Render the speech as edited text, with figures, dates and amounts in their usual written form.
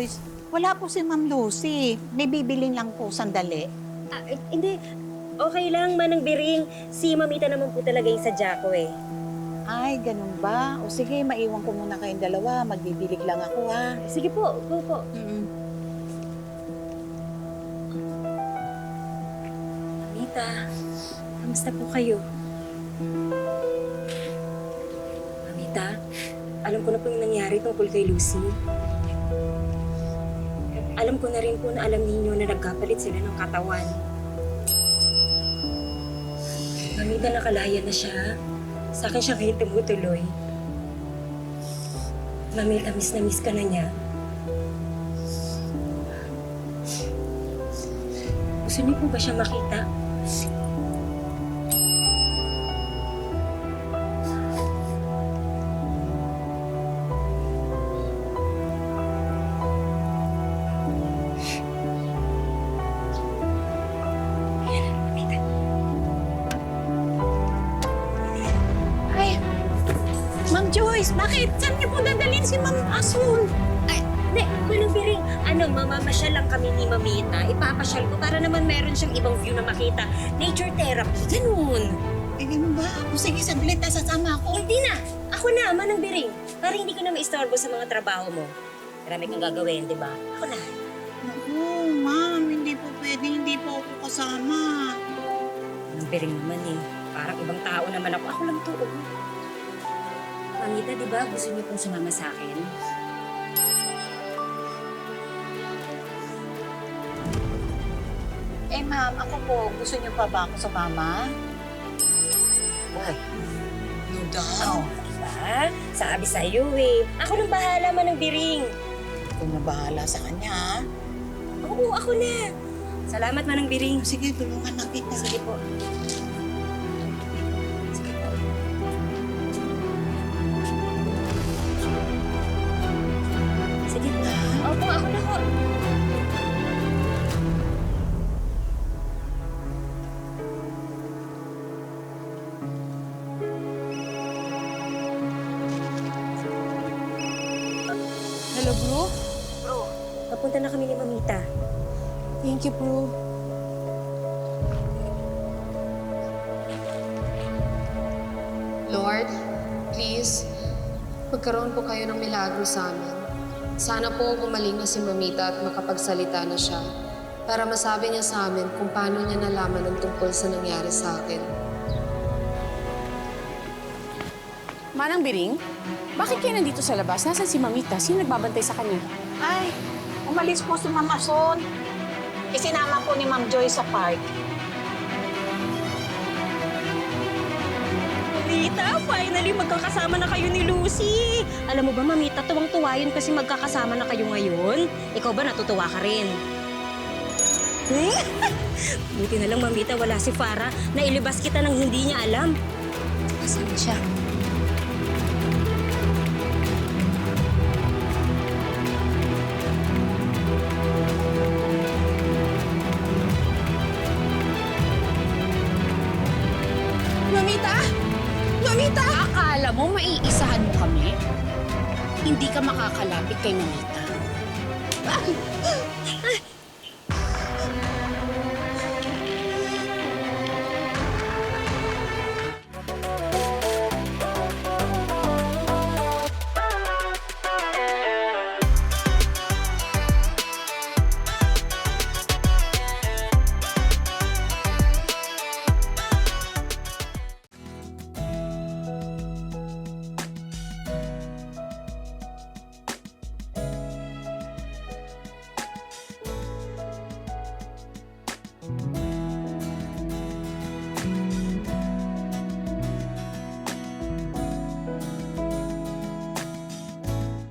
Joyce. Wala po si Ma'am Lucy. May bibilin lang po sandali. Hindi. Okay lang, Manang Biring. Si Mamita naman po talaga yung sadya ko eh. Ay, ganun ba? O sige, maiwan ko muna kayong dalawa. Magbibilig lang ako, ha? Sige po, go po. Mamita, kamusta po kayo? Mamita, alam ko na po yung nangyari tungkol kay Lucy. Alam ko na rin po na alam ninyo na nagkapalit sila ng katawan. Mamita, nakalaya na siya. Sa akin siya ngayon tumutuloy. Mamita, miss na miss ka na niya. Gusto niyo po ba siya makita? Ay, Ma'am Joyce, bakit? Saan niyo po dadalhin si Ma'am Asul? Hindi, Manang Biring. Mamamasyal lang kami ni Mamita. Ipapasyal ko para naman meron siyang ibang view na makita. Nature therapy, ganun. Eh, ganun ba? O sige, saglit, sasama ako. Hindi na. Ako na, Manang Biring. Para hindi ko na maistorbo sa mga trabaho mo. Marami kang gagawin, di ba? Ako na. Naku, Ma'am, hindi po pwede, hindi po ako kasama. Manang Biring naman eh. Parang ibang tao naman ako. Ako lang to. Mamita, di ba gusto niyo pong sumama sa akin? Eh, Ma'am, ako po, gusto niyo pa ba ako sumama? Ay, no daw. Diba? Sabi sa'yo eh. Ako nang bahala, Manang Biring. Ako na bahala sa kanya, ha? Oo, ako na. Salamat, Manang Biring. Sige, tulungan na kita. Sige po. Sige po. Sige po. Opo, ako na po. Hello, bro? Bro, papunta na kami ni Mamita. Thank you, bro. Lord, please, magkaroon po kayo ng milagro sa amin. Sana po gumaling na si Mamita at makapagsalita na siya para masabi niya sa amin kung paano niya nalaman ang tungkol sa nangyari sa akin. Manang Biring, bakit kayo nandito sa labas? Nasaan si Mamita? Sino nagbabantay sa kanya? Ay, umalis po si Ma'am Asun. Isinama po ni Ma'am Joy sa park. Mamita, finally magkakasama na kayo ni Lucy. Alam mo ba, Mamita, tuwang-tuwa yun kasi magkakasama na kayo ngayon. Ikaw ba natutuwa ka rin? Buti na lang, Mamita, wala si Farah. Nailibas kita nang hindi niya alam. Asan siya? Mamita! Mamita! Akala mo maiisahan mo kami? Hindi ka makakalapit kay Mamita.